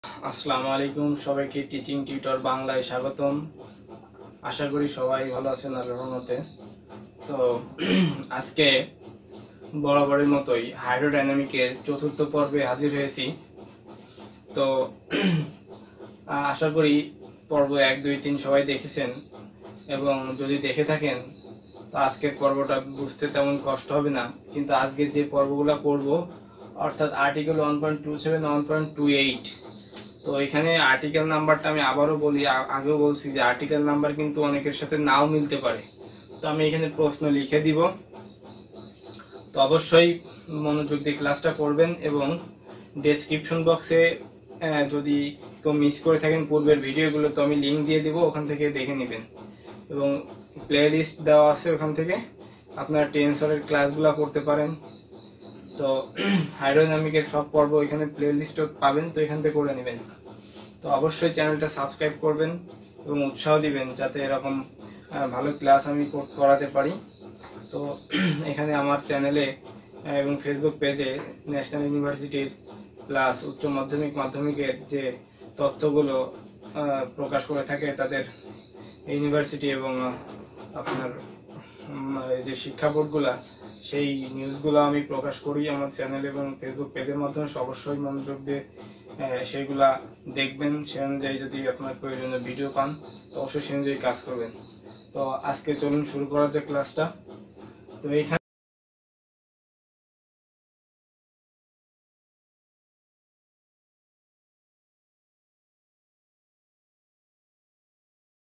আসসালামু আলাইকুম সবাইকে টিচিং টিউটর বাংলায় স্বাগতম। আশা করি সবাই ভালো আছেন আল্লাহর রহমতে। তো আজকে বরাবরের মতোই হাইড্রোডাইনামিকের চতুর্থ পর্বে হাজির হয়েছি। তো আশা করি পর্ব 1, 2, 3 সবাই দেখেছেন, এবং যদি দেখে থাকেন তো আজকের পর্বটা বুঝতে তেমন কষ্ট হবে না। কিন্তু আজকে যে পর্বগুলো করব, অর্থাৎ আর্টিকেল 1.27, 1.28, তো এখানে আর্টিকেল নাম্বারটা আমি আবারও বলি, আগেও বলছি যে আর্টিকেল নাম্বার কিন্তু অনেকের সাথে নাও মিলতে পারে। তো আমি এখানে প্রশ্ন লিখে দিব, তো অবশ্যই মনোযোগ দিয়ে ক্লাসটা করবেন, এবং ডেসক্রিপশন বক্সে যদি কেউ মিস করে থাকেন পূর্বের ভিডিওগুলো, তো আমি লিঙ্ক দিয়ে দিব, ওখান থেকে দেখে নেবেন। এবং প্লে লিস্ট দেওয়া আছে, ওখান থেকে আপনারা টেন্সরের ক্লাসগুলো করতে পারেন। তো হাইড্রোডাইনামিকের সব পর্ব এখানে প্লে লিস্টও পাবেন, তো এখান থেকে করে নেবেন। তো অবশ্যই চ্যানেলটা সাবস্ক্রাইব করবেন এবং উৎসাহ দিবেন যাতে এরকম ভালো ক্লাস আমি করাতে পারি। তো এখানে আমার চ্যানেলে এবং ফেসবুক পেজে ন্যাশনাল ইউনিভার্সিটির প্লাস উচ্চ মাধ্যমিক মাধ্যমিকের যে তথ্যগুলো প্রকাশ করে থাকে তাদের ইউনিভার্সিটি এবং আপনার যে শিক্ষা বোর্ডগুলা, সেই নিউজগুলো আমি প্রকাশ করি আমার চ্যানেল এবং ফেসবুক পেজের মাধ্যমে। অবশ্যই মনোযোগ দিয়ে সেইগুলা দেখবেন। সে অনুযায়ী যদি আপনার প্রয়োজনীয় ভিডিও পান তো অবশ্যই সে অনুযায়ী কাজ করবেন। তো আজকে চলুন শুরু করা যাক ক্লাসটা। তো এইখানে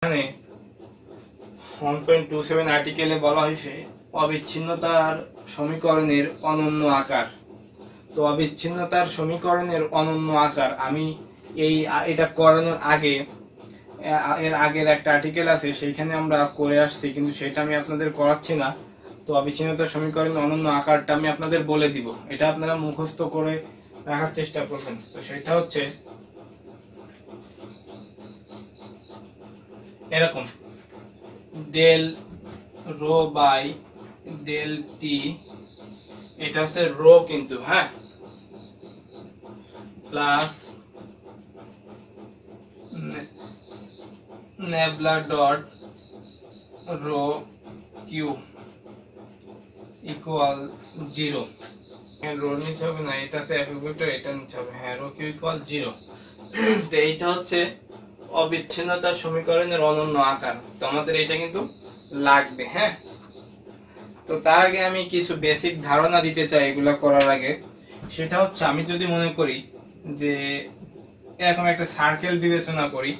এখানে 1.27 আর্টিকেলে বলা হয়েছে অবিচ্ছিন্নতার সমীকরণের অনন্য আকার। তো অবিচ্ছিন্নতার সমীকরণের অনন্য আকার আমি এটা করানোর আগে এর আগের একটা আর্টিকেল আছে, সেইখানে আমরা করে আসছি, কিন্তু সেটা আমি আপনাদের করাচ্ছি না। তো অবিচ্ছিন্নতার সমীকরণের অনন্য আকারটা আমি আপনাদের বলে দিব, এটা আপনারা মুখস্থ করে রাখার চেষ্টা করবেন। তো সেটা হচ্ছে এরকম: del rho by del t, এটা হচ্ছে রো কিন্তু, হ্যাঁ, plus nabla dot rho q equal 0। Rho নিতে হবে না, এটা হচ্ছে একক ভেক্টর, এটা নিতে হবে, হ্যাঁ, রো কিউ ইকুয়াল 0। তো এইটা হচ্ছে অবিচ্ছিন্নতার সমীকরণের অনন্য আকার। তো আমাদের এটা কিন্তু লাগবে, হ্যাঁ। তো তার আগে আমি কিছু বেসিক ধারণা দিতে চাই এগুলা করার আগে। সেটা হচ্ছে, আমি যদি মনে করি যে এরকম একটা সার্কেল বিবেচনা করি,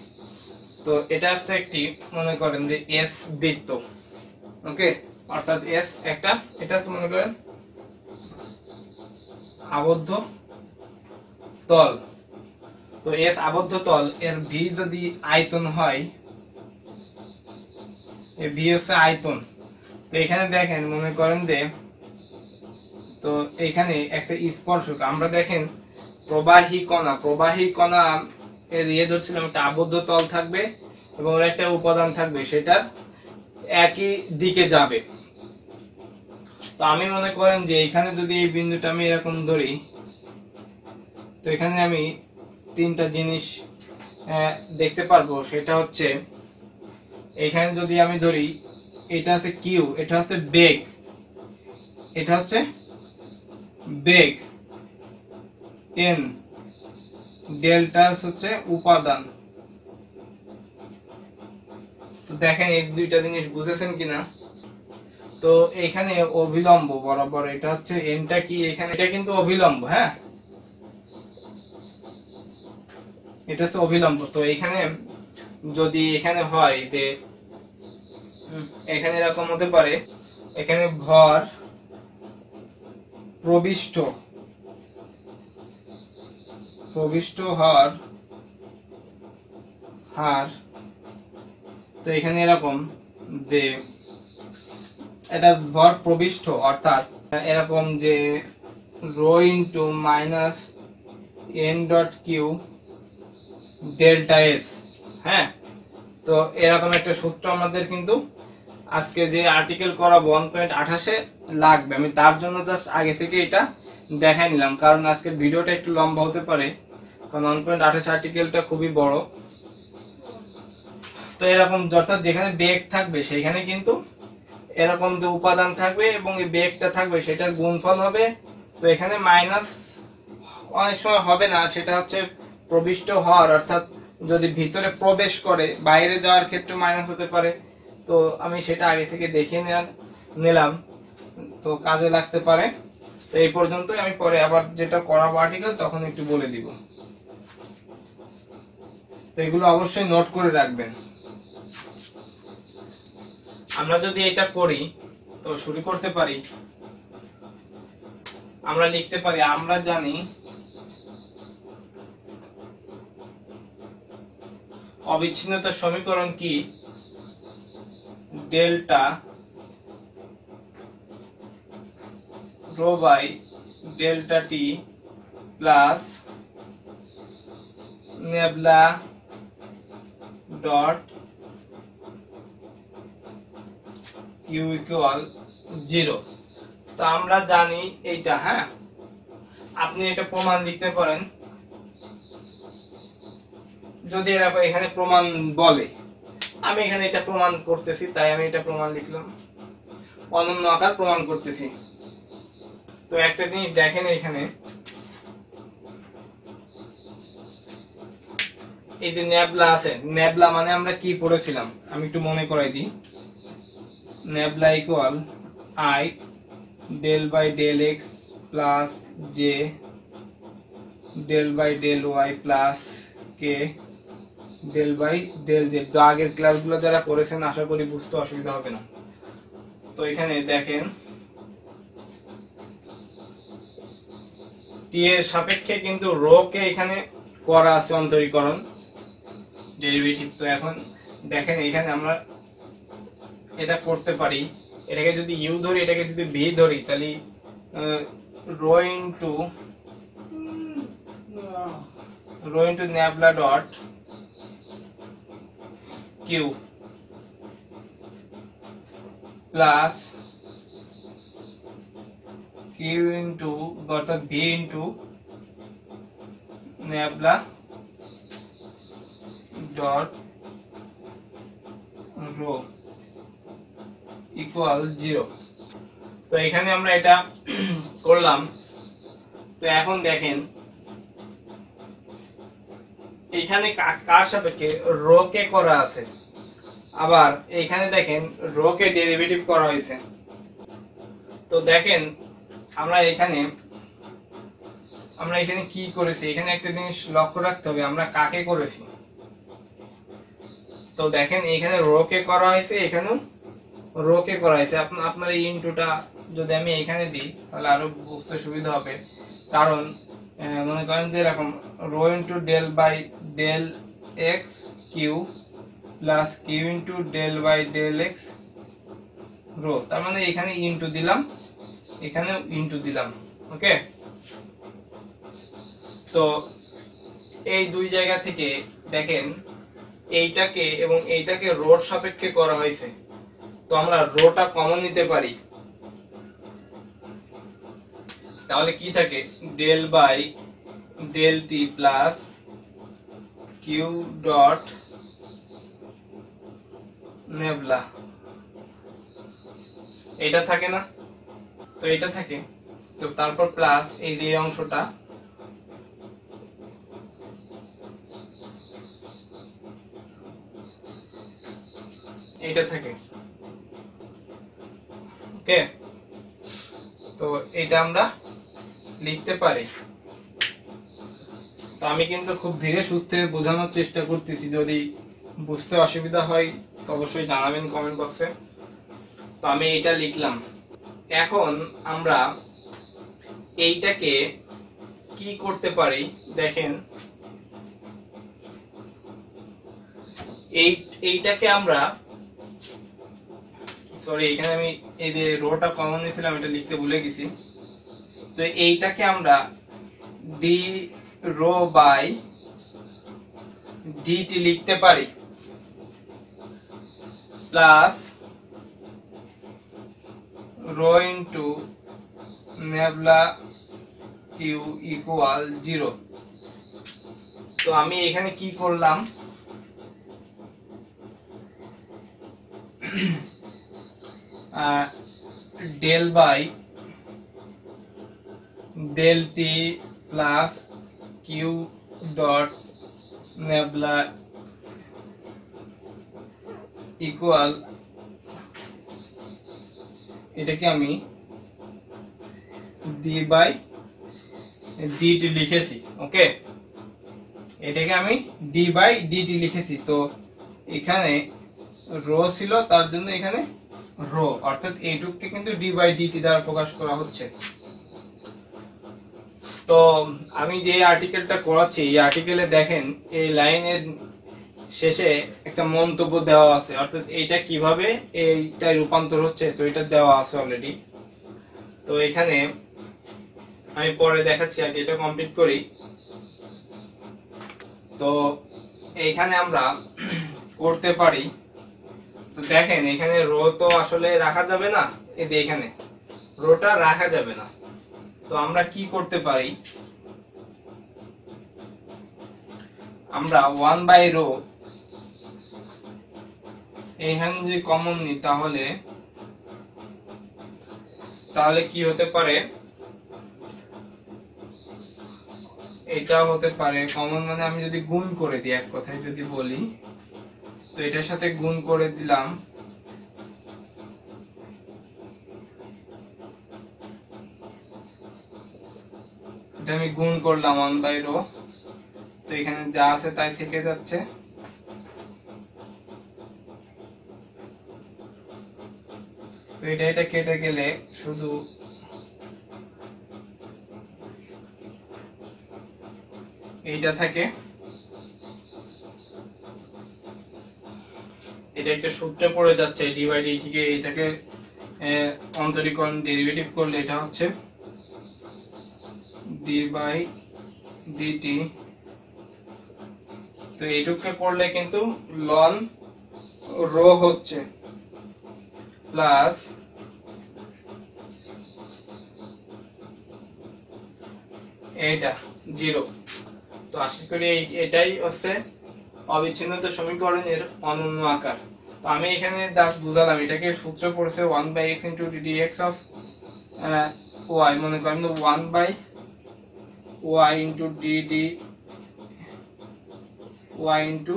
তো এটা হচ্ছে একটি, মনে করেন যে এস বৃত্ত, ওকে, অর্থাৎ এস একটা, এটা হচ্ছে মনে করেন আবদ্ধ তল। তো এস আবদ্ধ তল, এর ভি যদি আয়তন হয়, এ ভি হচ্ছে আয়তন। তো এখানে দেখেন, মনে করেন যে, তো এখানে একটা স্পর্শক, আমরা দেখেন প্রবাহী কণা এর ধরছিলাম একটা আবদ্ধ তল থাকবে এবং ওর একটা উপাদান থাকবে, সেটা একই দিকে যাবে। তো আমি মনে করেন যে এখানে যদি এই বিন্দুটা আমি এরকম ধরি, তো এখানে আমি তিনটা জিনিস দেখতে পারবো। সেটা হচ্ছে, এখানে যদি আমি ধরি, এটা হচ্ছে কিউ, এটা হচ্ছে বেগ, এটা হচ্ছে বেগ, এন, ডেল্টা হচ্ছে উপাদান। তো দেখেন এই দুইটা জিনিস বুঝেছেন কিনা। তো এখানে অভিলম্ব বরাবর, এটা হচ্ছে এনটা কি, এখানে এটা কিন্তু অভিলম্ব, হ্যাঁ, এটা হচ্ছে অভিলম্ব। তো এখানে যদি এখানে হয় যে এখানে এরকম হতে পারে, এখানে ভর প্রবিষ্ট হওয়ার হার, তো এখানে এরকম যে এটা ভর প্রবিষ্ট, অর্থাৎ এরকম যে rho into minus n dot q delta s, হ্যাঁ। তো এরকম একটা সূত্র আমাদের কিন্তু আজকে যে আর্টিকেল করাবো 1.28 লাগবে। আমি তার জন্য জাস্ট আগে থেকে এটা দেখাই নিলাম, কারণ আজকের ভিডিওটা একটু লম্বা হতে পারে, কারণ 1.28 আর্টিকেলটা খুবই বড়। তো এরকম অর্থাৎ যেখানে বেগ থাকবে সেখানে কিন্তু এরকম যে উপাদান থাকবে এবং এই বেগটা থাকবে সেটার গুণফল হবে। তো এখানে মাইনাস অনেক সময় হবে না, সেটা হচ্ছে প্রবিষ্ট হওয়ার, অর্থাৎ যদি ভিতরে প্রবেশ করে বাইরে যাওয়ার ক্ষেত্রে মাইনাস হতে পারে। তো আমি সেটা আগে থেকে দেখিয়ে নিলাম, তো কাজে লাগতে পারে। তো এই পর্যন্তই, আমি পরে আবার যেটা করাবো আর্টিকেল তখন একটু বলে দিব। তো এগুলো অবশ্যই নোট করে রাখবেন। আমরা যদি এটা করি তো শুরু করতে পারি। আমরা লিখতে পারি, আমরা জানি অবিচ্ছিন্নতার সমীকরণ কি, delta rho by delta t plus nabla dot q equal 0। তো আমরা জানি এইটা। হ্যাঁ, আপনি এটা প্রমাণ লিখতে পারেন যদি এরকম এখানে প্রমাণ বলে। আমি এখানে এটা প্রমাণ করতেছি, তাই আমি এটা প্রমাণ লিখলাম, অনন্য আকার প্রমাণ করতেছি। তো একটা জিনিস দেখেন, এখানে এই যে নেবলা আছে, নেবলা মানে আমরা কি পড়েছিলাম আমি একটু মনে করাই দিই। Nabla equal i del by del x plus j del by del y plus k del by del z. তো আগের ক্লাসগুলো যারা করেছেন আশা করি বুঝতে অসুবিধা হবে না। তো এখানে দেখেন টি এর সাপেক্ষে কিন্তু রো কে এখানে করা আছে অন্তরীকরণ ডেরিভেটিভ। তো এখন দেখেন এখানে আমরা এটা করতে পারি, এটাকে যদি ইউ ধরি এটাকে যদি ভি ধরি তাহলে rho into nabla dot Q plus Q into অর্থাৎ V into nabla dot rho equal 0। তো এখানে আমরা এটা করলাম। তো এখন দেখেন এখানে কার সাপেক্ষে রো কে করা আছে, আবার এখানে দেখেন রো কে ডেরিভেটিভ করা হয়েছে। তো দেখেন আমরা এখানে কি করেছি, এখানে একটা জিনিস লক্ষ্য রাখতে হবে, আমরা কাকে করেছি। তো দেখেন এখানে রো কে করা হয়েছে, এখানেও রো কে করা হয়েছে। আপনার এই ইনটুটা যদি আমি এখানে দিই তাহলে আরো বুঝতে সুবিধা হবে। কারণ মনে করেন যে এরকম rho into del by del x q plus Q into del by del x rho, তার মানে এখানে ইনটু দিলাম, এখানেও ইনটু দিলাম। ওকে, তো এই দুই জায়গা থেকে দেখেন এইটাকে এবং এইটাকে রোর সাপেক্ষে করা হয়েছে। তো আমরা রোটা কমন নিতে পারি, তাহলে কি থাকে del by del t plus q dot nabla, এটা থাকে না? তো এটা থাকে, তো তারপর প্লাস এই যে অংশটা এটা থাকে। ওকে, তো এটা আমরা লিখতে পারি। তো আমি কিন্তু খুব ধীরে সুস্থে বোঝানোর চেষ্টা করতেছি, যদি বুঝতে অসুবিধা হয় তো অবশ্যই জানাবেন কমেন্ট বক্সে। তো আমি এটা লিখলাম। এখন আমরা এইটাকে কি করতে পারি দেখেন, এইটাকে আমরা সরি এখানে আমি এই যে রোটা কমন নিয়েছিলাম এটা লিখতে ভুলে গেছি। তো এইটাকে আমরা ডি রো বাই ডিটি লিখতে পারি plus rho into nabla q equal 0। তো আমি এখানে কি করলাম, del by del t plus q dot nabla equal, এটাকে আমি ডি বাই ডিটি লিখেছি। ওকে, এটাকে আমি ডি বাই ডিটি লিখেছি। তো এখানে রো ছিল, তার জন্য এখানে রো, অর্থাৎ এইটুককে কিন্তু ডি বাই ডিটি দ্বারা প্রকাশ করা হচ্ছে। তো আমি যে আর্টিকেলটা করাচ্ছি, এই আর্টিকেলে দেখেন এই লাইনের শেষে একটা মন্তব্য দেওয়া আছে, অর্থাৎ এইটা কিভাবে এইটাই রূপান্তর হচ্ছে, তো এটা দেওয়া আছে অলরেডি। তো এখানে আমি পরে দেখাচ্ছি, আগে এটা কমপ্লিট করি। তো এইখানে আমরা করতে পারি, তো দেখেন এখানে রো তো আসলে রাখা যাবে না, এই যে এখানে রোটা রাখা যাবে না। তো আমরা কি করতে পারি, আমরা 1 বাই রো এইখানে যদি কমন নিই, তাহলে কি হতে পারে, এটা হতে পারে কমন, মানে আমি যদি গুণ করে দিই, এক কথায় যদি বলি, তো এটার সাথে গুণ করে দিলাম, এটা আমি গুণ করলাম 1 বাই রো, তো এখানে যা আছে তাই থেকে যাচ্ছে। তো এটা কেটে গেলে শুধু এইটা থাকে। এটা একটা সূত্রে পড়ে যাচ্ছে, ডি বাই ডি থেকে এটাকে অন্তরীকরণ ডেরিভেটিভ করলে এটা হচ্ছে ডি বাই ডিটি। তো এইটুকু করলে কিন্তু লন রো হচ্ছে প্লাস এটা 0। তো আশা করি এটাই হচ্ছে অবিচ্ছিন্নতা সমীকরণের অনন্য আকার। তো আমি এখানে জাস্ট বুঝালাম, এটাকে সূত্র পড়ছে 1 by x into dx of y, মনে করেন 1 by y into dd y into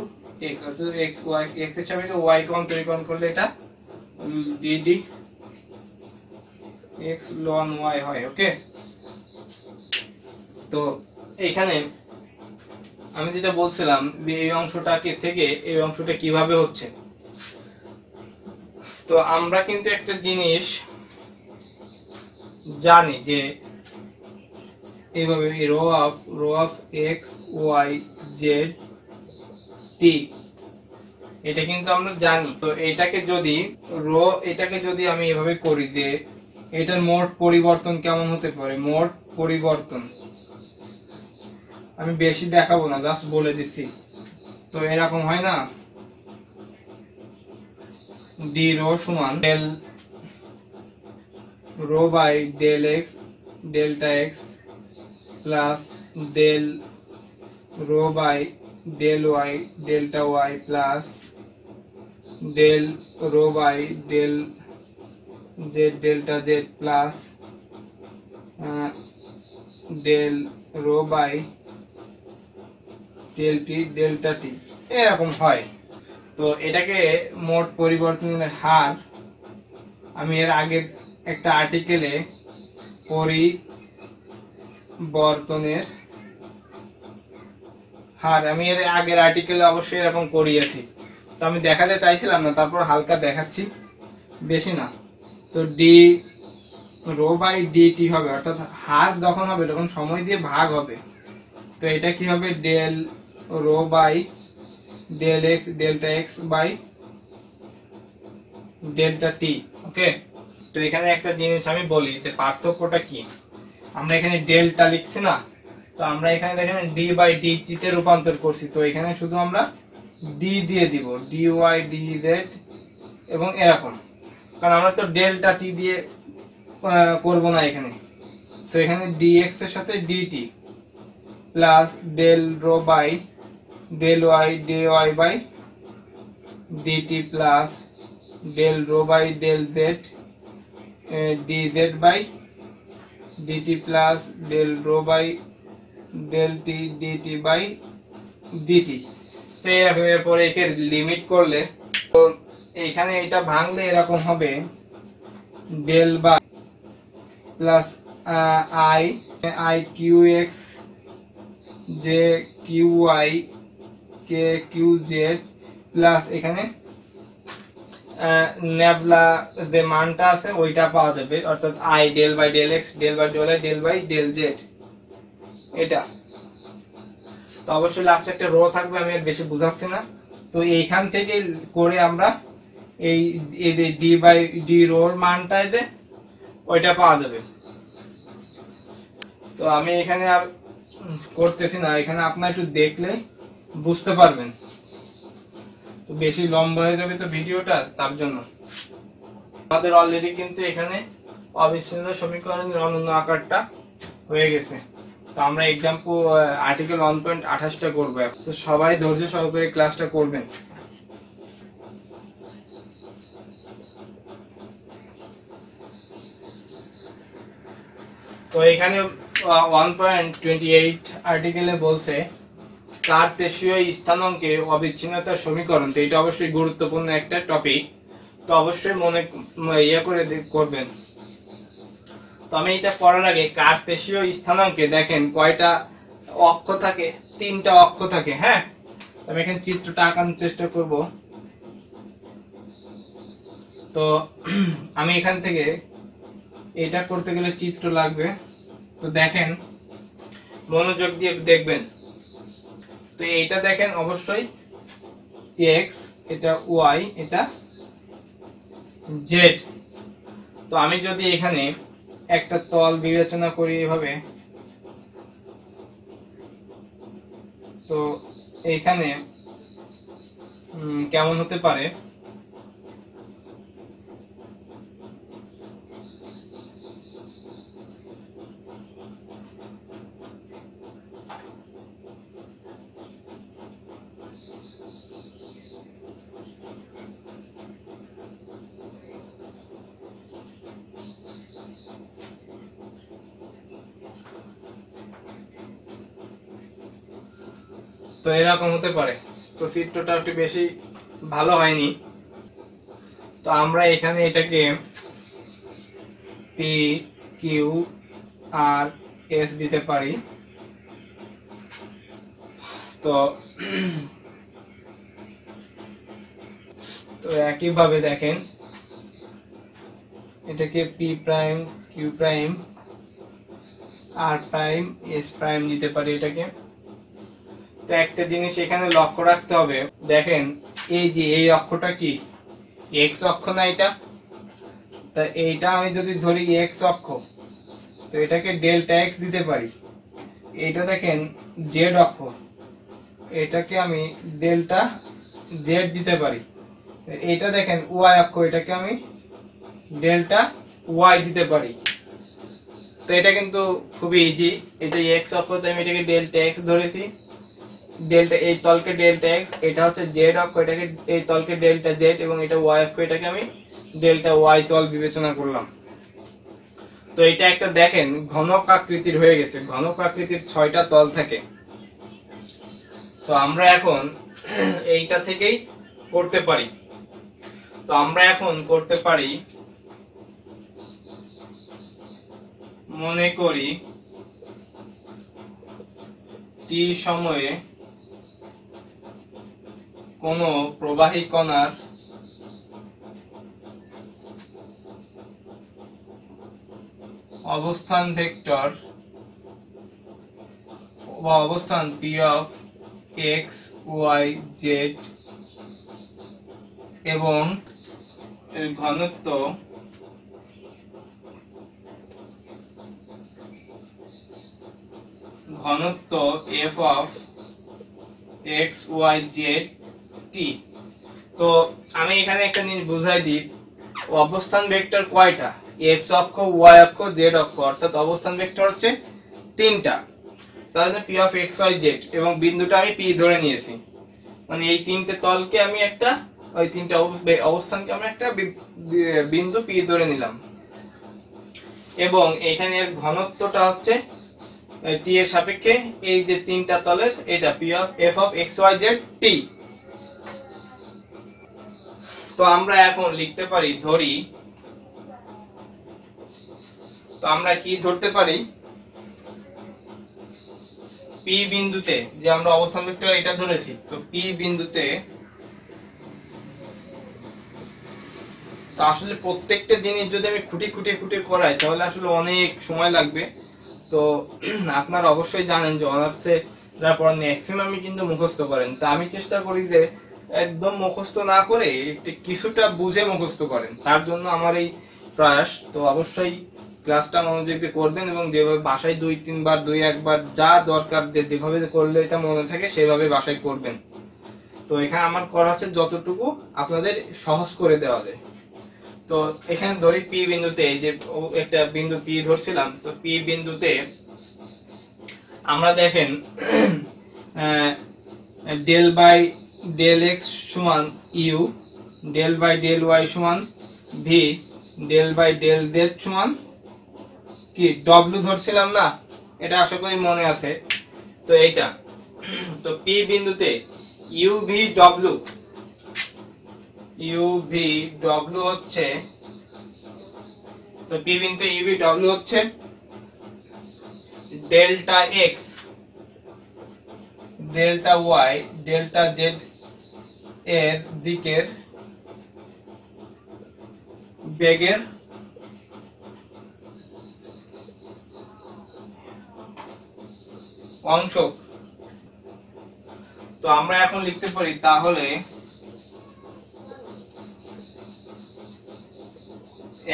x, অর্থাৎ x এর সাপেক্ষে y কে অন্তরীকরণ করলে এটা dd x ln y হয়। ওকে, তো এখানে আমি যেটা বলছিলাম যে এই অংশটাকে থেকে এই অংশটা কিভাবে হচ্ছে, তো আমরা কিন্তু একটা জিনিস জানি যে এইভাবে rho of x Y z t, এটা কিন্তু আমরা জানি। তো এটাকে যদি আমি এভাবে করি যে এটার মোট পরিবর্তন কেমন হতে পারে, মোট পরিবর্তন আমি বেশি দেখাবো না, জাস্ট বলে দিচ্ছি। তো এরকম হয় না, ডি রো সমান del rho by del x delta X plus del rho by del Y delta Y plus del rho by del Z delta Z plus del rho by del T delta T, এরকম হয়। তো এটাকে মোট পরিবর্তনের হার আমি এর আগের একটা আর্টিকেলে পরিবর্তনের হার আমি এর আগের আর্টিকেলে অবশ্যই এরকম করিয়েছি। তো আমি দেখাতে চাইছিলাম না, তারপর হালকা দেখাচ্ছি, বেশি না। তো ডি রো বাই ডিটি হবে, অর্থাৎ হার যখন হবে তখন সময় দিয়ে ভাগ হবে। তো এটা কি হবে, del rho by del x delta X by delta T. Okay, তো এখানে একটা জিনিস আমি বলি যে পার্থক্যটা কি, আমরা এখানে ডেল্টা লিখছি না, তো আমরা এখানে দেখেন ডি বাই ডিটি তে রূপান্তর করছি। তো এখানে শুধু আমরা ডি দিয়ে দিব, ডি ওয়াই ডি জেড এবং এরকম, কারণ আমরা তো ডেল্টা টি দিয়ে করব না এখানে। তো এখানে ডিএক্স এর সাথে dt plus del rho by del y dy by dt plus del rho by del z dz by dt plus del rho by del t dt by dt। তো এরপরে একে লিমিট করলে তো এখানে এটা ভাঙলে এরকম হবে del by plus I qx j qy k qz plus এখানে নেবলা যে মানটা আছে ওইটা পাওয়া যাবে, অর্থাৎ I del by del x del by del y del by del z এটা। তো অবশ্যই লাস্টে একটা রো থাকবে, আমি আর বেশি বুঝাচ্ছি না। তো এইখান থেকে করে আমরা এই যে d বাই d রোর মানটা যে ওইটা পাওয়া যাবে। তো আমি এখানে আর করতেছি না, এখানে আপনারা একটু দেখলে বুঝতে পারবেন, তো বেশি লম্বা হয়ে যাবে তো ভিডিওটা, তার জন্য। আমাদের অলরেডি কিন্তু এখানে অবিচ্ছিন্ন সমীকরণের অনন্য আকারটা হয়ে গেছে। তো আমরা এক্সাম্পল আর্টিকেল 1.28টা করবো। তো সবাই ধৈর্য সহকারে ক্লাসটা করবেন। তো এখানে 1.28 আর্টিকেলে বলছে কার্তেশীয় স্থানাঙ্কে অবিচ্ছিন্নতার সমীকরণ। তো এটা অবশ্যই গুরুত্বপূর্ণ একটা টপিক, তো অবশ্যই মনে করে করবেন। তো আমি এটা করার আগে কার্তেশীয় স্থানাঙ্কে দেখেন কয়টা অক্ষ থাকে, 3টা অক্ষ থাকে। হ্যাঁ, আমি এখানে চিত্রটা আঁকানোর চেষ্টা করব। তো আমি এখান থেকে এটা করতে গেলে চিত্র লাগবে, তো দেখেন মনোযোগ দিয়ে দেখবেন। তো এইটা দেখেন অবশ্যই x, এটা y, এটা z। তো আমি যদি এখানে একটা তল বিবেচনা করি এভাবে, তো এইখানে কেমন হতে পারে, তো এরকম হতে পারে। তো চিত্রটা একটু বেশি ভালো হয়নি। তো আমরা এখানে এটাকে p q r s দিতে পারি। তো একইভাবে দেখেন এটাকে p prime q prime r prime s prime দিতে পারি এটাকে। তো একটা জিনিস এখানে লক্ষ্য রাখতে হবে, দেখেন এই যে এই অক্ষটা কি x অক্ষ না এটা, তা এইটা আমি যদি ধরি x অক্ষ, তো এটাকে ডেল্টা x দিতে পারি। এটা দেখেন z অক্ষ, এটাকে আমি ডেল্টা z দিতে পারি। এটা দেখেন y অক্ষ, এটাকে আমি ডেল্টা y দিতে পারি। তো এটা কিন্তু খুবই ইজি। এটা x অক্ষ, তো আমি এটাকে ডেল্টা x ধরেছি, ডেল্টা এই তলকে ডেল্টা x, এটা হচ্ছে z অক্ষ, এটাকে এই তলকে ডেল্টা z, এবং এটা y অক্ষ, এটাকে আমি ডেল্টা y তল বিবেচনা করলাম। তো এটা একটা দেখেন ঘনক আকৃতির হয়ে গেছে। ঘনক আকৃতির 6টা তল থাকে। তো আমরা এখন এইটা থেকেই করতে পারি। তো আমরা এখন করতে পারি, মনে করি t সময়ে কোন প্রবাহী কণার অবস্থান ভেক্টর বা অবস্থান p of x y z এবং এর ঘনত্ব f of x y z t। তো আমি এখানে একটা জিনিস বুঝাই দিই, অবস্থান ভেক্টর কয়টা, x অক্ষ, y অক্ষ, z অক্ষ, অর্থাৎ অবস্থান ভেক্টর হচ্ছে 3টা। তার জন্য p of x Y z এবং বিন্দুটা আমি পি ধরে নিয়েছি, মানে এই তিনটে তলকে আমি একটা, ওই তিনটে অবস্থানকে আমরা একটা বিন্দু পি ধরে নিলাম। এবং এখানে ঘনত্বটা হচ্ছে টি এর সাপেক্ষে এই যে তিনটা তলের, এটা p of f of x Y z t. তো আমরা এখন লিখতে পারি, ধরি, তো আমরা কি ধরতে পারি, পি বিন্দুতে যে আমরা অবস্থান ভেক্টর এটা ধরেছি, তো পি বিন্দুতে, তো আসলে প্রত্যেকটা জিনিস যদি আমি খুঁটি খুঁটে খুঁটে করাই তাহলে আসলে অনেক সময় লাগবে। তো আপনারা অবশ্যই জানেন যে অনার্সে যারা পড়েন ম্যাক্সিমামই কিন্তু মুখস্থ করেন, তা আমি চেষ্টা করি যে একদম মুখস্থ না করে একটু কিছুটা বুঝে মুখস্থ করেন, তার জন্য আমার এই প্রয়াস। তো অবশ্যই ক্লাসটা মনোযোগ দিয়ে করবেন এবং যেভাবে বাসায় 2-3 বার 2-1 বার যা দরকার যেভাবে করলে এটা মনে থাকে সেভাবে বাসায় করবেন। তো এখানে আমার করা হচ্ছে যতটুকু আপনাদের সহজ করে দেওয়া যায়। তো এখানে ধরি পি বিন্দুতে, এই যে একটা বিন্দু পি ধরছিলাম, তো পি বিন্দুতে আমরা দেখেন ডেল বাই ডেল এক্স সমান U, del by del Y সমান V, del by del Z সমান কি ডব্লিউ ধরছিলাম না, এটা আশা করি মনে আছে। তো এইটা, তো পি বিন্দুতে ইউ ভি ডব্লিউ, ইউ ভি ডব্লিউ হচ্ছে, তো পি বিন্দুতে ইউ ভি ডব্লিউ হচ্ছে delta x, delta Y, delta z এর দিকের বেগের অংশ। তো আমরা এখন লিখতে পারি তাহলে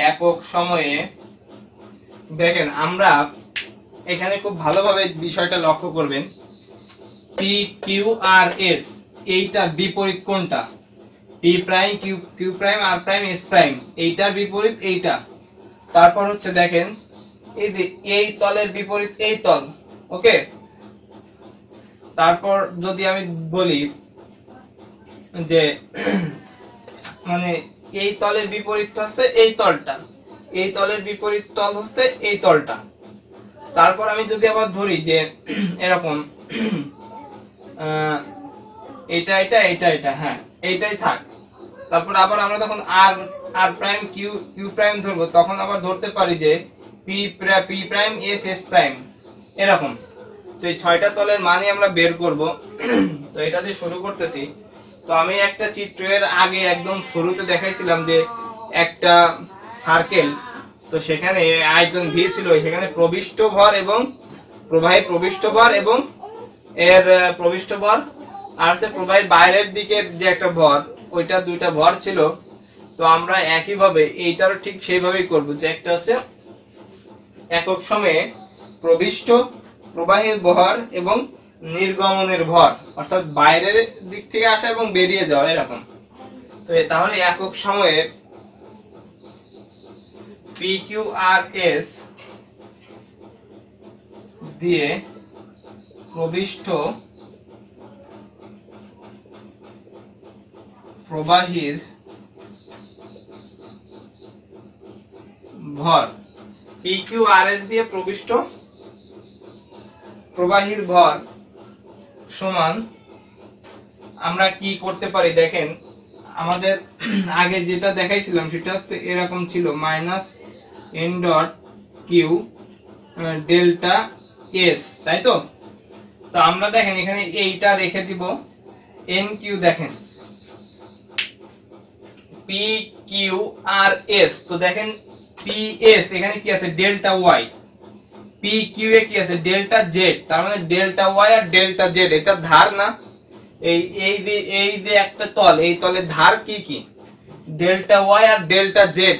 একক সময়ে, দেখেন আমরা এখানে খুব ভালোভাবে বিষয়টা লক্ষ্য করবেন, পি কিউ আর এস এইটার বিপরীত কোনটা, পি প্রাইম কিউ প্রাইম আর প্রাইম এস প্রাইম, এইটার বিপরীত এইটা। তারপর হচ্ছে দেখেন এই যে এই তলের বিপরীত এই তল, ওকে। তারপর যদি আমি বলি যে মানে এই তলের বিপরীত হচ্ছে এই তলটা, এই তলের বিপরীত তল হচ্ছে এই তলটা। তারপর আমি যদি আবার ধরি যে এরকম এটা এটা এটা এটা, হ্যাঁ এইটাই থাক। তারপর আবার আমরা যখন আর আর প্রাইম কিউ প্রাইম ধরবো তখন আবার ধরতে পারি যে P prime S S prime, এরকম। তো এই 6টা তলের মানে আমরা বের করব। তো এটা দিয়ে শুরু করতেছি। তো আমি একটা চিত্রের আগে একদম শুরুতে দেখাইছিলাম যে একটা সার্কেল, তো সেখানে আয়তন ভি ছিল, সেখানে প্রবিষ্ট ভর এবং প্রবাহী প্রবিষ্ট ভর এবং এর প্রবিষ্ট ভর আর হচ্ছে প্রবাহীর বাইরের দিকের যে একটা ভর, ওইটা দুইটা ভর ছিল। তো আমরা একইভাবে এইটারও ঠিক সেইভাবেই করব, যে একটা হচ্ছে একক সময়ে প্রবিষ্ট প্রবাহীর ভর এবং নির্গমনের ভর, অর্থাৎ বাইরের দিক থেকে আসা এবং বেরিয়ে যাওয়া, এরকম। তো তাহলে একক সময়ে পি কিউ আর এস দিয়ে প্রবিষ্ট প্রবাহীর ভর, পি কিউ আর এস দিয়ে প্রবিষ্ট প্রবাহীর ভর সমান, আমরা কি করতে পারি দেখেন, আমাদের আগে যেটা দেখাইছিলাম সেটা হচ্ছে এরকম ছিল, minus n dot q delta s, তাই তো। তো আমরা দেখেন এখানে এইটা রেখে দিব এন কিউ, দেখেন পি কিউ আর এস, তো দেখেন পি এস এখানে কি আছে ডেল্টা ওয়াই, পি কিউ এ কি আছে ডেল্টা জেড, তার মানে ডেল্টা ওয়াই আর ডেল্টা জেড এটা ধার না, এই যে একটা তল, এই তলের ধার কি কি ডেল্টা ওয়াই আর ডেল্টা জেড।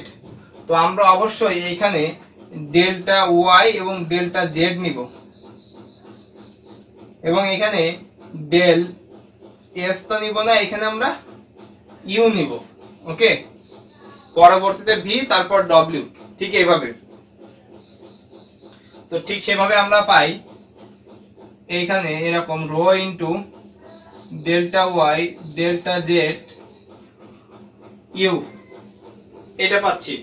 তো আমরা অবশ্যই এখানে ডেল্টা ওয়াই এবং ডেল্টা জেড নিব এবং এখানে ডেল এস তো নিব না, এখানে আমরা ইউ নিব, ওকে। পরবর্তীতে ভি, তারপর ডব্লিউ, ঠিক এইভাবে। তো ঠিক সেভাবে আমরা পাই এইখানে এরকম rho into delta Y delta Z u এটা পাচ্ছি।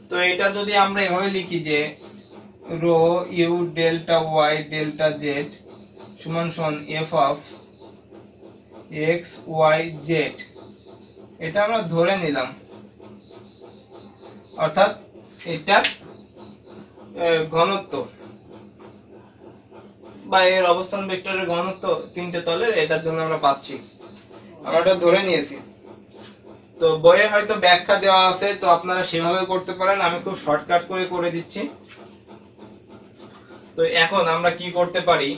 তো এটা যদি আমরা এভাবে লিখি যে rho you delta Y delta z সমান সমান f of x Y z, এটা আমরা ধরে নিলাম, অর্থাৎ এটার ঘনত্ব বা এর অবস্থান ভেক্টরের ঘনত্ব তিনটে তলের, এটার জন্য আমরা পাচ্ছি, আমরা এটা ধরে নিয়েছি। তো বইয়ে হয়তো ব্যাখ্যা দেওয়া আছে, তো আপনারা সেভাবে করতে পারেন, আমি খুব শর্টকাট করে দিচ্ছি। তো এখন আমরা কি করতে পারি,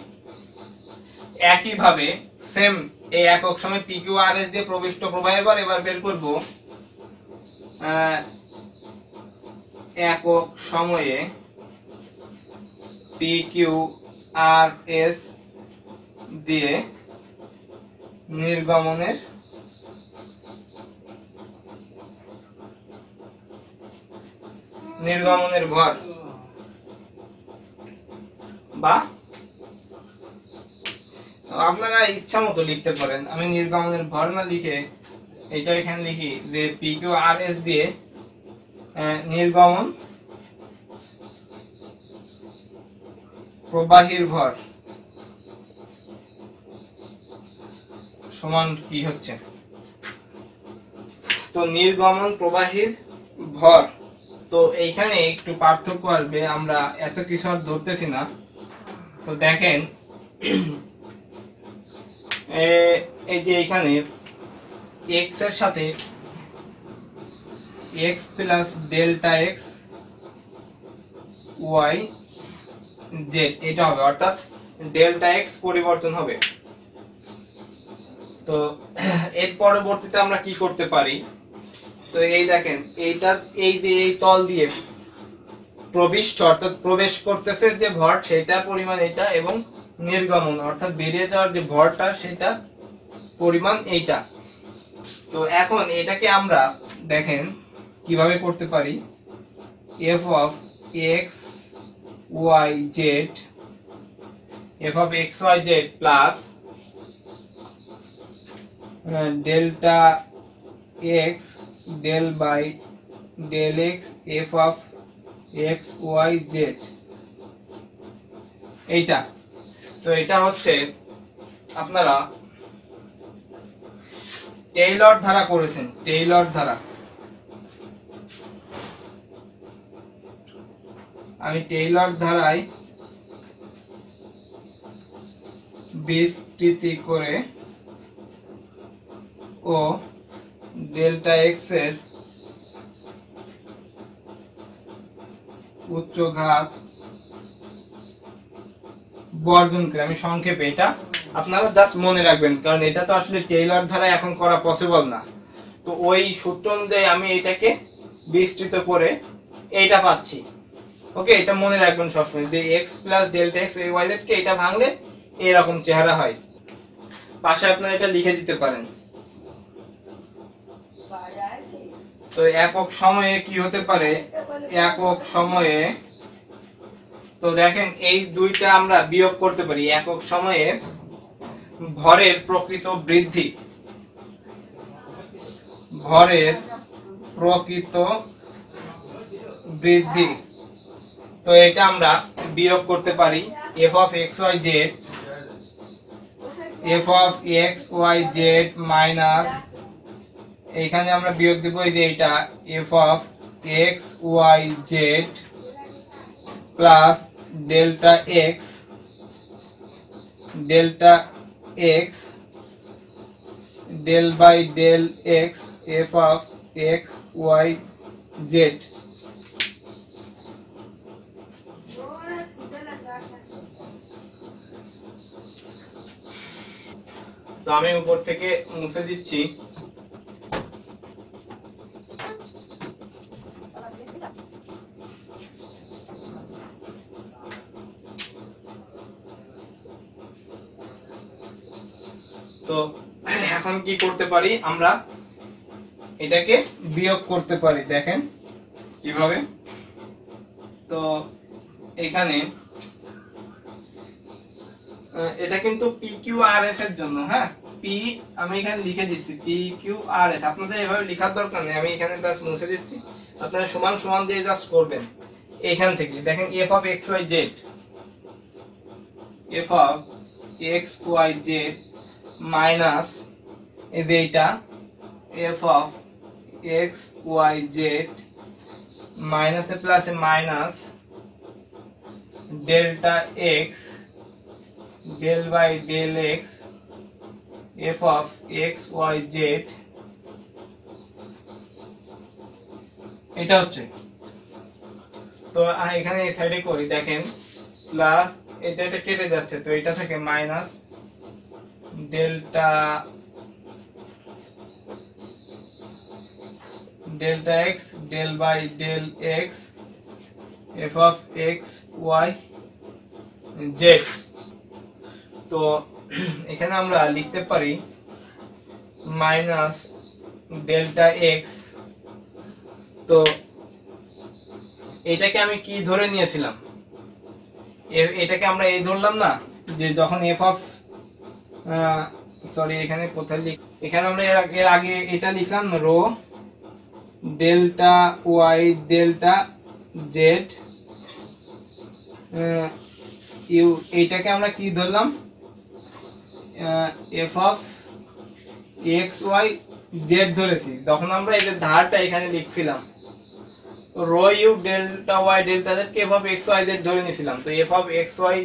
একইভাবে সেম এই একক সময় পি কিউ আর এস দিয়ে প্রবিষ্ট প্রবাহের বার এবার বের করব একক সময়ে পি কিউ আর এস দিয়ে নির্গমনের ভর, বা আপনারা ইচ্ছা মতো লিখতে পারেন, আমি নির্গমনের ভর না লিখে এটা এখানে লিখি যে পি কিউ আর এস দিয়ে নির্গমন প্রবাহীর ভর সমান কি হচ্ছে। তো নির্গমন প্রবাহীর ভর, তো এইখানে একটু পার্থক্য আসবে, আমরা এত কিছু আর ধরতেছি না। তো দেখেন এই যে এখানে x এর সাথে x plus delta x Y z এটা হবে, অর্থাৎ ডেল্টা এক্স পরিবর্তন হবে। তো এর পরবর্তীতে আমরা কি করতে পারি, তো এই দেখেন এইটা এই যে এই তল দিয়ে প্রবিষ্ট অর্থাৎ প্রবেশ করতেছে যে ভর সেটা পরিমাণ এটা, এবং নির্গমন অর্থাৎ বেরিয়ে যাওয়ার যে ভরটা সেটা পরিমাণ এইটা। তো এখন এটাকে আমরা দেখেন কিভাবে করতে পারি, f of x Y z, f of x Y z plus delta x del by del x f of x Y z এইটা। তো এটা হচ্ছে আপনারা টেইলর ধারা করেছেন, টেইলর ধারা, আমি টেইলর ধারায় বিস্তৃতি করে ও ডেল্টা এক্স এর উচ্চঘাত বর্জন করে, আমি সংক্ষেপে এটা আপনারা জাস্ট মনে রাখবেন, কারণ এটা তো আসলে টেইলর ধারা এখন করা পসিবল না। তো ওই সূত্র অনুযায়ী আমি এটাকে বিস্তৃত করে এইটা পাচ্ছি। ওকে, এটা মনে রাখবেন সবসময় যে X plus delta x Y Z কে এটা ভাঙলে এরকম চেহারা হয়। পাশে আপনারা এটা লিখে দিতে পারেন। তো একক সময়ে কি হতে পারে, একক সময়ে তো দেখেন এই দুইটা আমরা বিয়োগ করতে পারি। একক সময়ে ভরের প্রকৃত বৃদ্ধি, ভরের প্রকৃত বৃদ্ধি, তো এটা আমরা বিয়োগ করতে পারি f of x Y z, f of x Y z minus, এইখানে আমরা বিয়োগ দেব এই যে এটা f of x Y z plus delta x del by del x f of x Y z. তো আমি উপর থেকে মুছে দিচ্ছি। তো এখন কি করতে পারি, আমরা এটাকে বিয়োগ করতে পারি, দেখেন কিভাবে। তো এখানে এটা কিন্তু পি কিউ আর এস এর জন্য, হ্যাঁ পি আমি এখানে লিখে দিচ্ছি পি কিউ আর এস। আপনাদের এভাবে লেখার দরকার নেই, আমি এখানে জাস্ট মুছে দিচ্ছি, আপনারা সমান সমান দিয়ে জাস্ট করবেন। এখান থেকে দেখেন f of x Y z, f of x Y z minus এই যে এইটা f of x Y z মাইনাসে প্লাসে minus delta x del by del x f of x Y z, এটা হচ্ছে। তো এখানে এই সাইডে করি দেখেন প্লাস এটা কেটে যাচ্ছে, তো এটা থেকে minus delta delta x del by del x f of x Y z. তো এখানে আমরা লিখতে পারি মাইনাস ডেল্টা এক্স। তো এটাকে আমি কি ধরে নিয়েছিলাম, এটাকে আমরা এই ধরলাম না যে যখন এফ অফ সরি এখানে কোথায় এখানে আমরা এর আগে এটা লিখলাম rho delta Y delta Z U, এইটাকে আমরা কি ধরলাম F of x Y Z ধরেছি, তখন আমরা এই যে ধারটা এখানে লিখছিলাম rho you delta Y delta Z কে F of x Y Z ধরে নিয়েছিলাম। তো F of x Y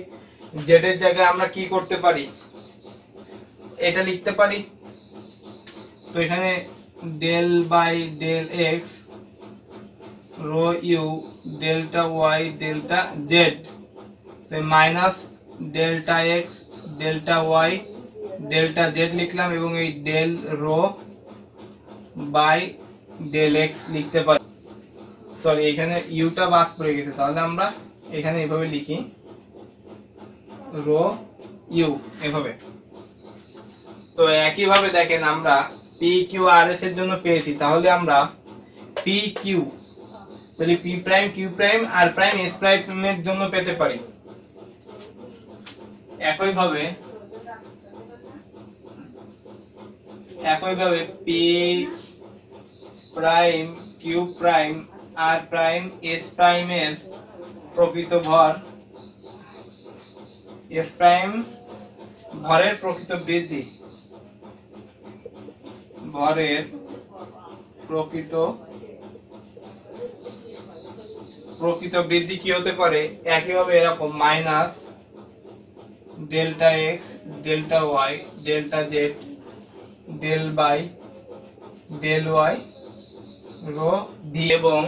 Z এর জায়গায় আমরা কি করতে পারি, এটা লিখতে পারি। তো এখানে del by del x rho you delta Y delta z minus delta x delta Y delta z লিখলাম, এবং এই del rho by del x লিখতে পারি। সরি এখানে ইউটা বাদ পড়ে গেছে, তাহলে আমরা এখানে এভাবে লিখি রো ইউ এভাবে। তো একইভাবে দেখেন আমরা পি কিউ আর এস এর জন্য পেয়েছি, তাহলে আমরা পি কিউ তাহলে পি প্রাইম কিউ প্রাইম আর প্রাইম এস প্রাইম এর জন্য পেতে পারি। একইভাবে পি প্রাইম কিউ প্রাইম আর প্রাইম এস প্রাইম এর প্রকৃত ভর, এস প্রাইম ভরের প্রকৃত বৃদ্ধি, ভরের প্রকৃত বৃদ্ধি কি হতে পারে, একইভাবে এরকম minus delta x delta Y delta Z del by del Y rho d. এবং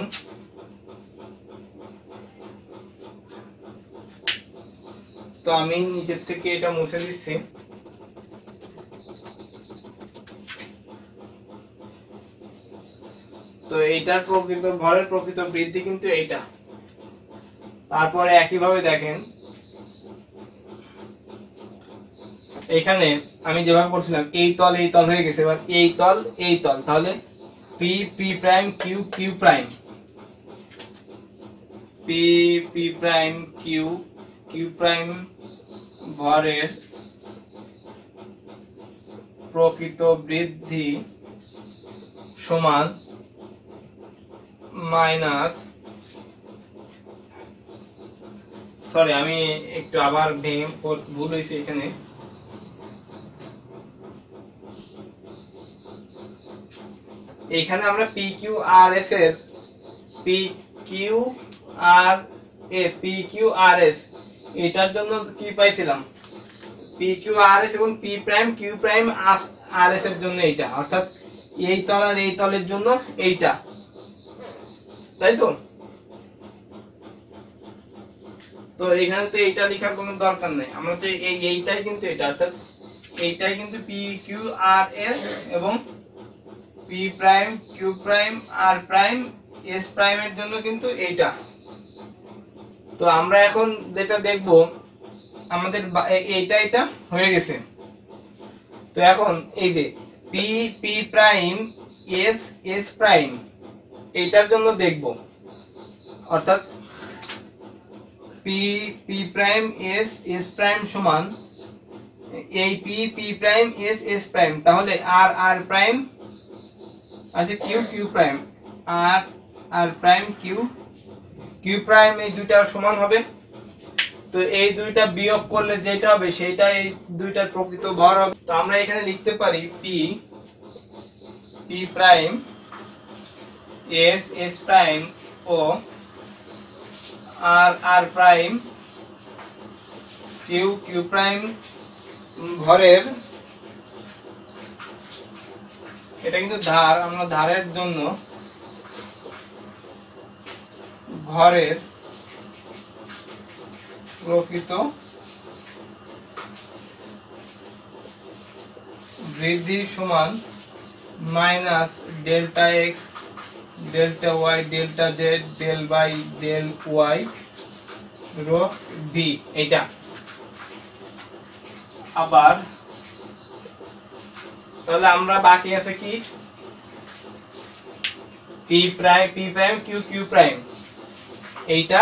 তো আমি নিচের থেকে এটা মুছে দিচ্ছি। তো এইটার প্রকৃত ভরের প্রকৃত বৃদ্ধি কিন্তু এইটা। তারপরে একইভাবে দেখেন এখানে আমি যেভাবে করছিলাম এই তল হয়ে গেছে, এবার এই তল, তাহলে P P prime Q Q prime P P prime Q Q prime ভরের প্রকৃত বৃদ্ধি সমান মাইনাস, সরি আমি একটু আবার ভেঙে ভুল হয়েছে এখানে, এইখানে আমরা পি কিউ আর এস এর পি কিউ আর এস এটার জন্য কি পাইছিলাম পি কিউ আর এস এবং পি প্রাইম কিউ প্রাইম আর এস এর জন্য এইটা, অর্থাৎ এই তল আর এই তলের জন্য এইটা, তাই তো। তো এখানে তো এইটা লেখার কোনো দরকার নেই, আমরা তো এইটাই কিন্তু এটা, অর্থাৎ এইটাই কিন্তু পি কিউ আর এস এবং পি প্রাইম কিউ প্রাইম আর প্রাইম এস প্রাইম এর জন্য কিন্তু এইটা। তো আমরা এখন যেটা দেখব আমাদের এটা হয়ে গেছে। তো এখন এই যে P P prime S S prime এইটার জন্য দেখব, অর্থাৎ P P prime S S prime সমান এই P P prime S S prime, তাহলে আর আর প্রাইম আছে Q Q prime, R R prime Q Q prime, এই দুইটার সমান হবে। তো এই দুইটা বিয়োগ করলে যেটা হবে সেটা এই দুইটার প্রকৃত ভর হবে। তো আমরা এখানে লিখতে পারি P P prime S S prime ও R R prime Q Q prime ভরের, এটা কিন্তু ধার, আমরা ধারের জন্য ভরের প্রকৃত বৃদ্ধি সমান minus delta x delta Y delta Z del by del Y rho V. এটা আবার তাহলে আমরা বাকি আছে কি P prime Q Q prime, এইটা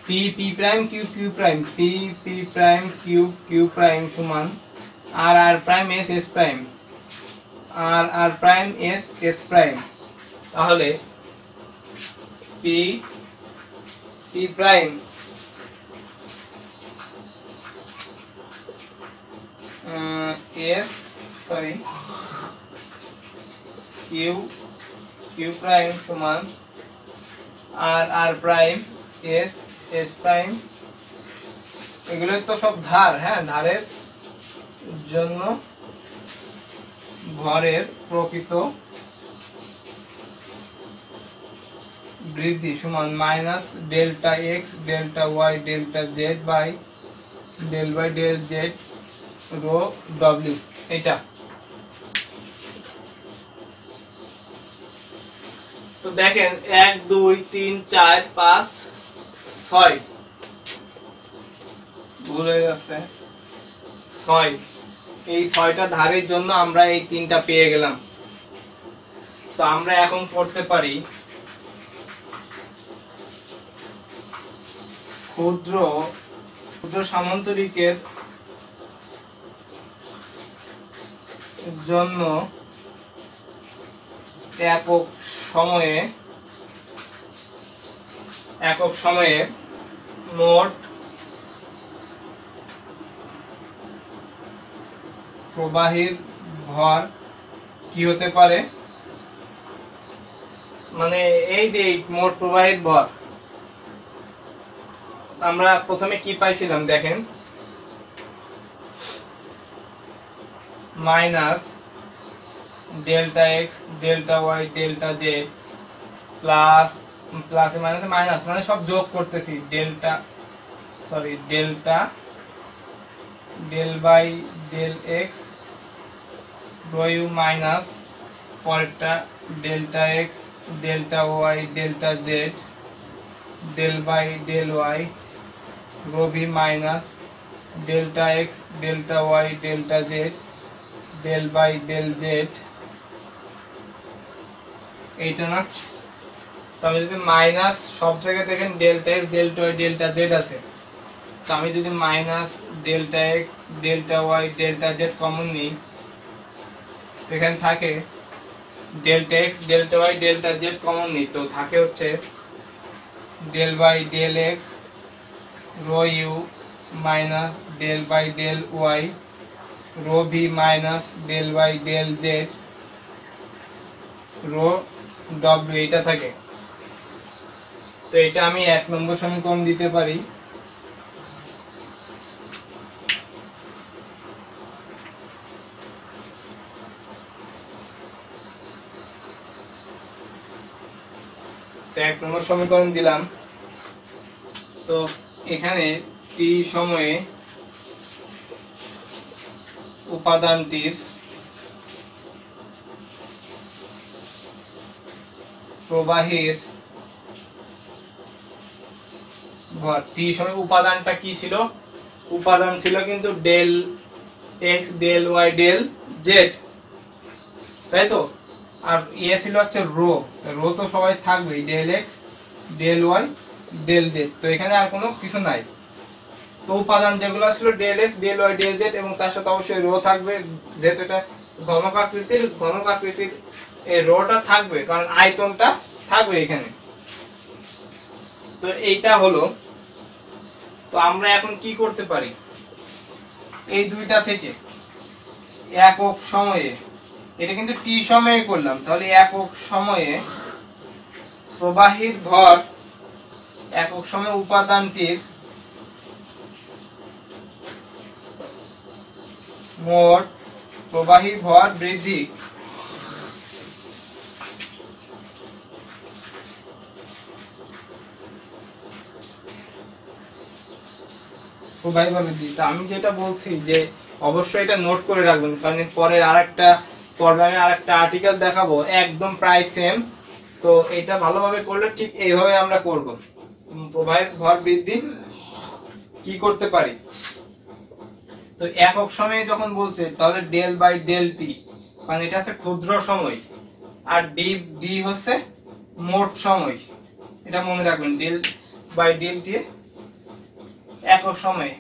P P prime Q Q prime, P P prime Q Q prime সমান R R prime S S prime, R R prime S S prime. তাহলে P P prime S sorry Q Q prime সমান R R prime S S prime, এগুলো তো সব ধার, হ্যাঁ ধারের জন্য ভরের প্রকৃত বৃদ্ধি সমান minus delta x delta Y delta z by del Z rho ডব্লিউ। এটা তো দেখেন 1 2 3 4 5 6 ভুলে যাচ্ছে 6, এই 6টা ধারের জন্য আমরা এই 3টা পেয়ে গেলাম। তো আমরা এখন করতে পারি ক্ষুদ্র ক্ষুদ্র সামান্তরিকের জন্য একক সময়ে মোট প্রবাহীর ভর কি হতে পারে, মানে এই যে মোট প্রবাহীর ভর আমরা প্রথমে কি পাইছিলাম দেখেন, minus delta x delta Y delta Z plus প্লাসে মাইনাসে মাইনাস, মানে সব যোগ করতেছি, delta del by del x rho you minus পরেরটা delta x delta Y delta Z del by del Y rho V minus delta x delta Y delta Z del by del Z. এইটা না, তো আমি যদি minus সব জায়গায় দেখেন delta x delta Y delta Z আছে, তো আমি যদি minus delta x delta Y delta z common নিই, এখানে থাকে delta x delta Y delta z common নিই, তো থাকে হচ্ছে del by del x rho you minus del by del Y rho V minus del by del Z rho ডব্লিউ, এটা থাকে। তো এটা আমি 1 নম্বর সমীকরণ দিতে পারি। তো 1 নম্বর সমীকরণ দিলাম। তো এখানে টি সময়ে উপাদানটির প্রবাহের ভর, টি সময় উপাদানটা কি ছিল, উপাদান ছিল কিন্তু del x del y del z, তাই তো, আর ছিল হচ্ছে রো, রো তো সবাই থাকবেই, del x del y del z. তো এখানে আর কোনো কিছু নাই। তো উপাদান যেগুলো ছিল del x del y del z, এবং তার সাথে অবশ্যই রো থাকবে, যেহেতু এটা ঘনক আকৃতির এই রোটা থাকবে, কারণ আয়তনটা থাকবে এখানে। তো এইটা হলো। তো আমরা এখন কি করতে পারি, এই দুইটা থেকে একক সময়ে, এটা কিন্তু টি সময়ে করলাম, তাহলে একক সময়ে প্রবাহীর ভর, একক সময়ে উপাদানটির মোট প্রবাহী ভর বৃদ্ধি প্রবাহী ভর বৃদ্ধি। তা আমি যেটা বলছি যে অবশ্যই এটা নোট করে রাখবেন, কারণ পরে আরেকটা পর্বে আমি আরেকটা আর্টিকেল দেখাবো একদম প্রায় সেম। তো এটা ভালোভাবে করলে ঠিক এইভাবে আমরা করব। প্রবাহের ভর বৃদ্ধি কি করতে পারি, তো একক সময়ে যখন বলছে তাহলে ডেল বাই ডেল টি, কারণ এটা হচ্ছে ক্ষুদ্র সময়, আর ডি ডি হচ্ছে মোট সময়। এটা মনে রাখবেন, ডেল বাই ডেল টি একক সময়ে।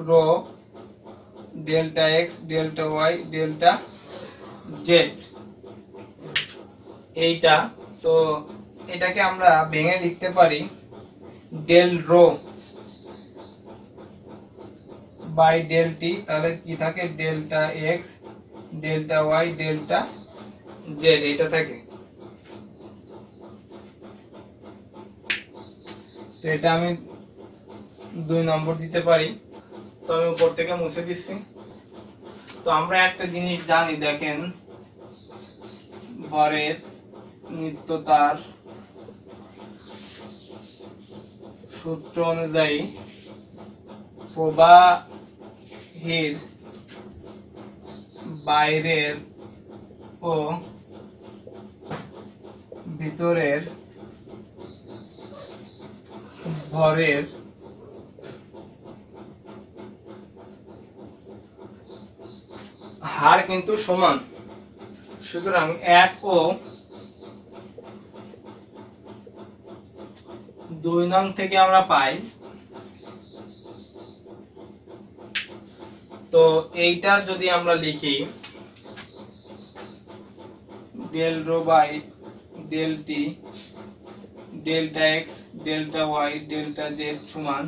Rho delta x delta Y delta z এইটা। তো এটাকে আমরা ভেঙে লিখতে পারি del rho by del t, তাহলে কি থাকে delta x delta Y delta z এটা থাকে। তো এটা আমি 2 নম্বর দিতে পারি। তো আমি উপর থেকে মুছে দিচ্ছি। তো আমরা একটা জিনিস জানি, দেখেন ভরের নিত্যতার সূত্র অনুযায়ী প্রবাহীর বাইরের ও ভিতরের ভরের হার কিন্তু সমান। সুতরাং 1 ও 2 নং থেকে আমরা পাই, তো এইটা যদি আমরা লিখি del rho by del T delta x delta Y delta z সমান,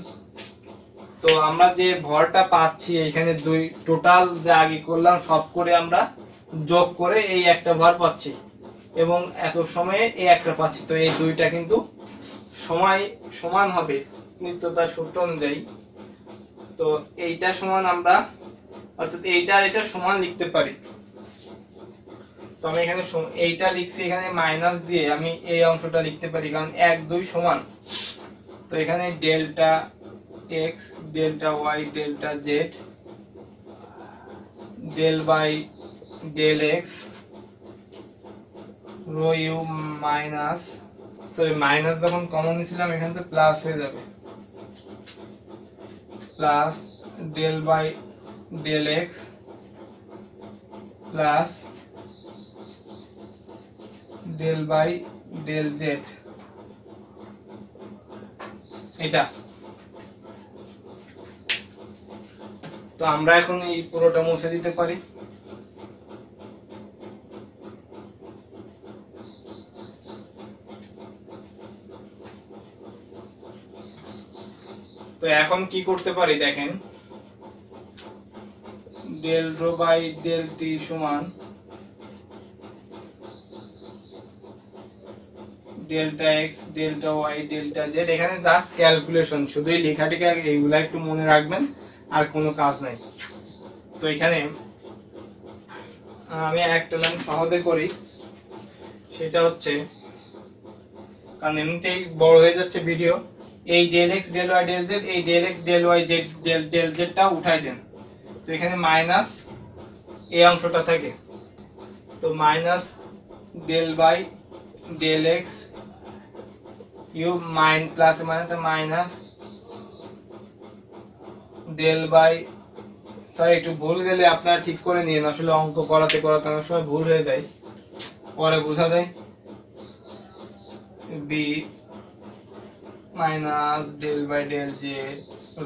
তো আমরা যে ভরটা পাচ্ছি এখানে দুই টোটাল যা আগে করলাম সব করে আমরা যোগ করে এই একটা ভর পাচ্ছি, এবং একক সময়ে এই একটা পাচ্ছি। তো এই দুইটা কিন্তু সমান হবে নিত্যতার সূত্র অনুযায়ী। তো এইটা সমান আমরা, অর্থাৎ এইটা আর এটা সমান লিখতে পারি। তো আমি এখানে এইটা লিখছি, এখানে মাইনাস দিয়ে আমি এই অংশটা লিখতে পারি, কারণ 1 2 সমান। তো এখানে delta x delta Y delta Z del by del x rho you minus, sorry minus যখন কমন নিয়েছিলাম এখানে তো প্লাস হয়ে যাবে, plus del by del x plus del by del z এটা। তো আমরা এখন এই পুরোটা মুছে দিতে পারি। তো এখন কি করতে পারি দেখেন, del rho by del T সমান delta x delta Y delta Z. এখানে জাস্ট ক্যালকুলেশন, শুধুই লেখাটিকে এইগুলা একটু মনে রাখবেন, আর কোনো কাজ নাই। তো এখানে আমি একটা লাইন সহজে করি, সেটা হচ্ছে, কারণ এমনিতেই বড় হয়ে যাচ্ছে ভিডিও, এই del x del y del z, এই del x del y z del জেডটা উঠাই দেন। তো এখানে মাইনাস এই অংশটা থাকে, তো minus del by del x u plus minus minus del by sir একটু ভুল গেলে আপনারা ঠিক করে নিন, আসলে অঙ্ক করাতে করাতে অনেক সময় ভুল হয়ে যায়, পরে বোঝা যায়। B minus del by del Z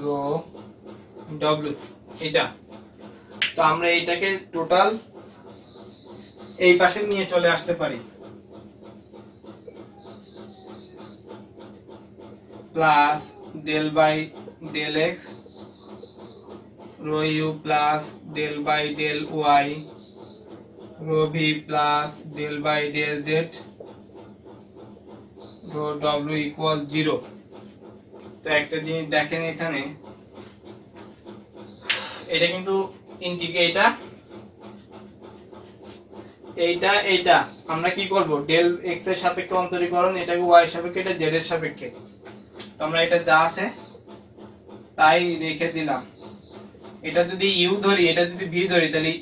rho ডব্লিউ, এটা তো আমরা এইটাকে টোটাল এই পাশে নিয়ে চলে আসতে পারি, plus del by del x rho u plus del by del Y rho v plus del by del Z rho ডব্লিউ ইকুয়াল 0। তো একটা জিনিস দেখেন এখানে, এটা কিন্তু ইন্টিগ্রেটর, এইটা আমরা কি করব, ডেল এক্স এর সাপেক্ষে অন্তরীকরণ, এটাকে ওয়াই এর সাপেক্ষে, এটা জেড এর সাপেক্ষে। তো আমরা এটা যা আছে তাই রেখে দিলাম। এটা যদি ইউ ধরি, এটা যদি ভি ধরি, তাহলে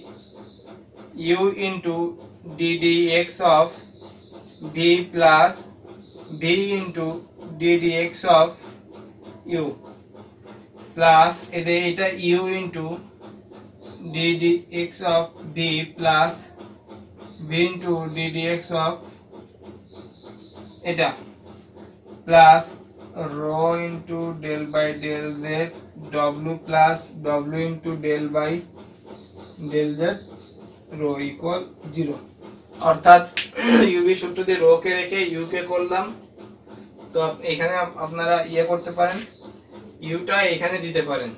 U into D D X of V plus V into D D X of U plus এটা U into D D X of V plus V into D D X of এটা plus rho into del by del Z W plus W into del by del Z rho equal 0। অর্থাৎ UV সূত্র দিয়ে rho কে রেখে you কে করলাম। তো এখানে আপনারা ইয়ে করতে পারেন, ইউটা এখানে দিতে পারেন।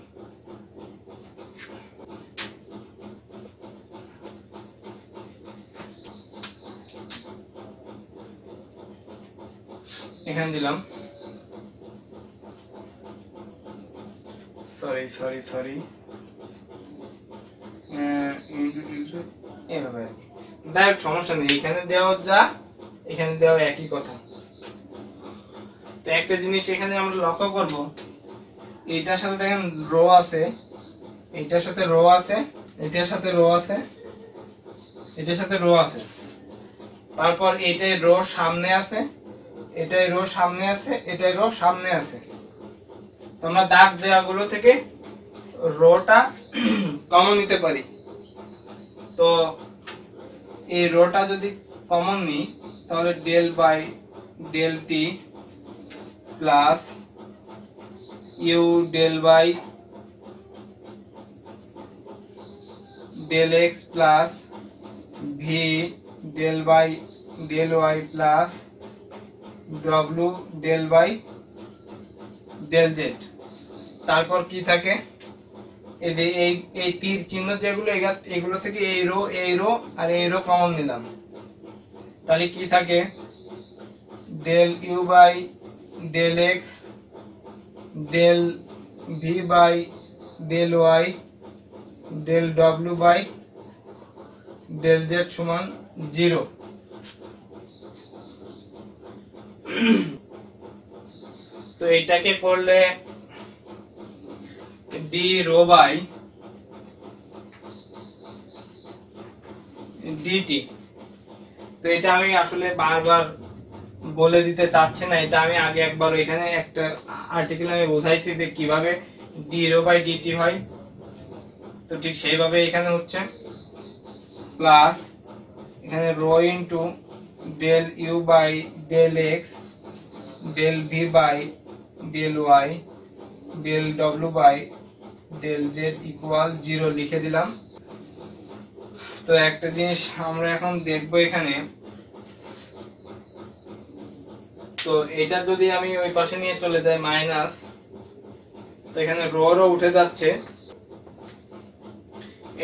এখানে দিলাম, সরি এভাবে দেখ, সমস্যা নেই, এখানে দেওয়া যা এখানে দেওয়া একই কথা। তো একটা জিনিস এখানে আমরা লক্ষ্য করব, এটার সাথে দেখেন রো আছে, এটার সাথে রো আছে, এটার সাথে রো আছে, এটার সাথে রো আছে, তারপর এটাই রো সামনে আছে, এটাই রো সামনে আছে, এটাই রো সামনে আছে। তোমরা দাগ দেওয়াগুলো থেকে রোটা কমন নিতে পারি। তো এই রোটা যদি কমন নিই তাহলে del by del t plus u del by del x plus v del by del y plus ডব্লিউ ডেল বাই ডেল জেড। তারপর কি থাকে, এই তীর চিহ্ন যেগুলো, এগুলো থেকে এই রো আর এই রো কমন নিলাম, তাহলে কি থাকে, del u by del x del v by del y del ডব্লিউ বাই ডেল জেড সমান 0। তো এটাকে করলে ডি রো বাই ডিটি। তো এটা আমি আসলে বারবার বলে দিতে চাচ্ছি না, এটা আমি আগে একবার এখানে একটা আর্টিকেল আমি বোঝাইছি যে কিভাবে ডি রো বাই ডিটি হয়। তো ঠিক সেইভাবে এখানে হচ্ছে, প্লাস এখানে rho into del u by del x del v by del y del ডব্লিউ বাই ডেল জেড ইকুয়াল 0 লিখে দিলাম। তো একটা জিনিস আমরা এখন দেখবো এখানে, তো এটা যদি আমি ওই পাশে নিয়ে চলে যাই মাইনাস, তো এখানে রো উঠে যাচ্ছে,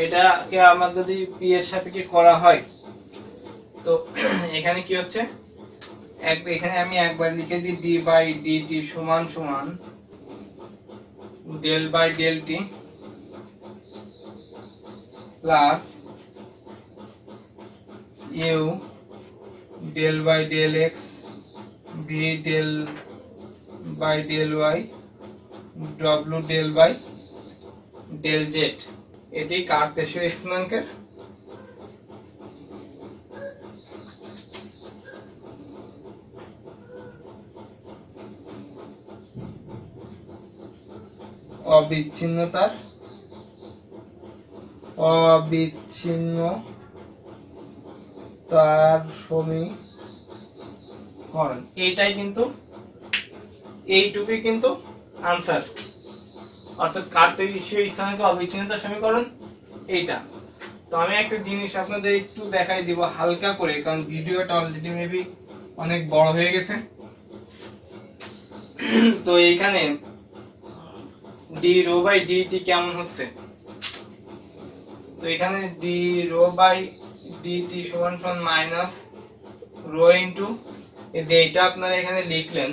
এটাকে আমার যদি পি এর সাপেক্ষে করা হয়, তো এখানে কি হচ্ছে, এখানে আমি একবার লিখে দিই ডি বাই ডিটি সমান সমান del by del t plus u del by del x v del by del y ডব্লিউ ডেল বাই ডেল জেড। এটি কার্তেশীয় স্থানাঙ্কের অবিচ্ছিন্নতার অবিচ্ছিন্ন তার সমীকরণ। এইটাই কিন্তু এইটুকুই কিন্তু আনসার, অর্থাৎ কার্টেসীয় স্থানাঙ্ক অবিচ্ছিন্নতার সমীকরণ এইটা। তো আমি একটা জিনিস আপনাদের একটু দেখাই দিব হালকা করে, কারণ ভিডিওটা অলরেডি মেবি অনেক বড় হয়ে গেছে। তো এইখানে ডি রো বাই ডিটি কেমন হচ্ছে, তো এখানে ডি রো বাই ডিটি সমান সমান মাইনাস রো ইন্টু এইটা আপনারা এখানে লিখলেন।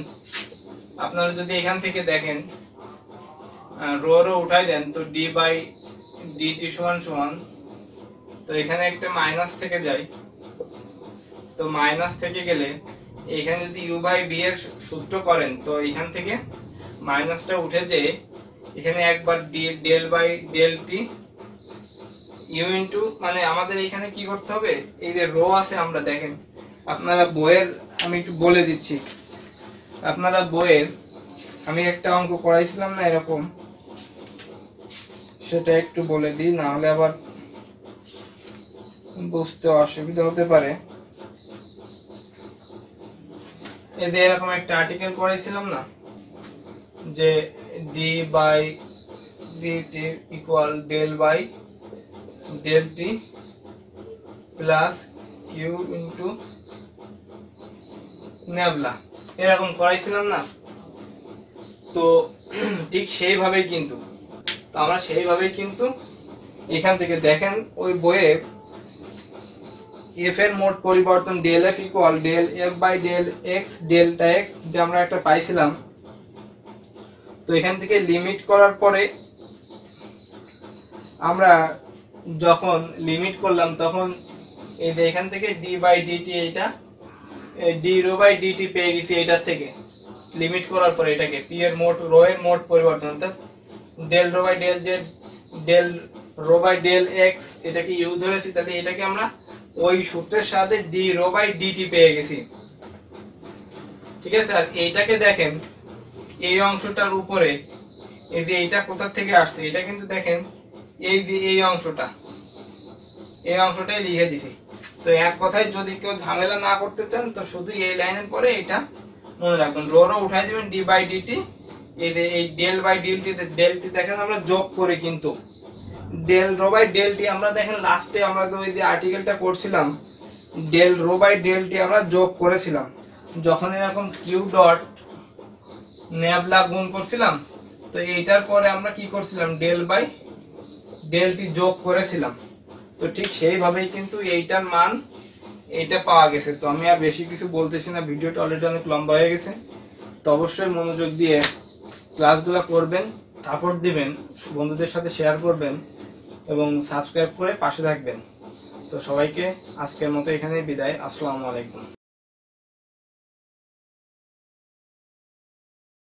আপনারা যদি এখান থেকে দেখেন রো রো উঠাই দেন, তো ডি বাই ডিটি সমান সমান, তো এখানে একটা মাইনাস থেকে যায়, তো মাইনাস থেকে গেলে এখানে যদি ইউ বাই বি এর সূত্র করেন, তো এখান থেকে মাইনাসটা উঠে যে এখানে একবার del by del t u into, মানে আমাদের এখানে কি করতে হবে, এই যে রো আছে আমরা দেখেন আপনারা বইয়ের, আমি একটু বলে দিচ্ছি, আপনারা বইয়ের আমি একটা অঙ্ক করাইছিলাম না এরকম, সেটা একটু বলে দিই, না হলে আবার বুঝতে অসুবিধা হতে পারে। এই যে এরকম একটা আর্টিকেল করেছিলাম না, যে d by dt equal del by del t plus q into nabla, এরকম করাইছিলাম না। তো ঠিক সেইভাবেই কিন্তু, তো আমরা সেইভাবেই কিন্তু এখান থেকে দেখেন ওই বইয়ে এফ এর মোট পরিবর্তন del f equal del f by del x delta x, যে আমরা একটা পাইছিলাম। তো এখান থেকে লিমিট করার পরে আমরা যখন লিমিট করলাম তখন এই যে এখান থেকে ডি বাই ডিটি, এইটা ডি রো বাই ডিটি পেয়ে গেছি এইটার থেকে লিমিট করার পরে, এটাকে পি এর মোট রো এর মোট পরিবর্তন, অর্থাৎ del rho by del z del rho by del x, এটাকে ইউ ধরেছি, তাহলে এটাকে আমরা ওই সূত্রের সাথে ডি রো বাই ডিটি পেয়ে গেছি। ঠিক আছে, আর এইটাকে দেখেন এই অংশটার উপরে এই যে এইটা কোথা থেকে আসছে, এটা কিন্তু দেখেন এই যে এই অংশটাই লিখে দিছি। তো এক কথায় যদি কেউ ঝামেলা না করতে চান, তো শুধু এই লাইনের পরে এটা মনে রাখবেন, রো রো উঠাই দিবেন ডি বাই ডিটি, এই যে এই ডেল বাই ডেলটি, ডেলটি দেখেন আমরা যোগ করে, কিন্তু ডেল রো বাই ডেলটি আমরা দেখেন লাস্টে আমরা তো ওই যে আর্টিকেলটা করছিলাম, ডেল রো বাই ডেলটি আমরা যোগ করেছিলাম যখন এরকম কিউ ডট ন্যাবলা গুণ করছিলাম। তো এইটার পরে আমরা কি করছিলাম, ডেল বাই ডেলটি যোগ করেছিলাম। তো ঠিক সেইভাবেই কিন্তু এইটার মান এইটা পাওয়া গেছে। তো আমি আর বেশি কিছু বলতেছি না, ভিডিওটা অলরেডি অনেক লম্বা হয়ে গেছে। তো অবশ্যই মনোযোগ দিয়ে ক্লাসগুলো করবেন, সাপোর্ট দিবেন, বন্ধুদের সাথে শেয়ার করবেন এবং সাবস্ক্রাইব করে পাশে থাকবেন। তো সবাইকে আজকের মতো এখানেই বিদায়। আসসালামু আলাইকুম।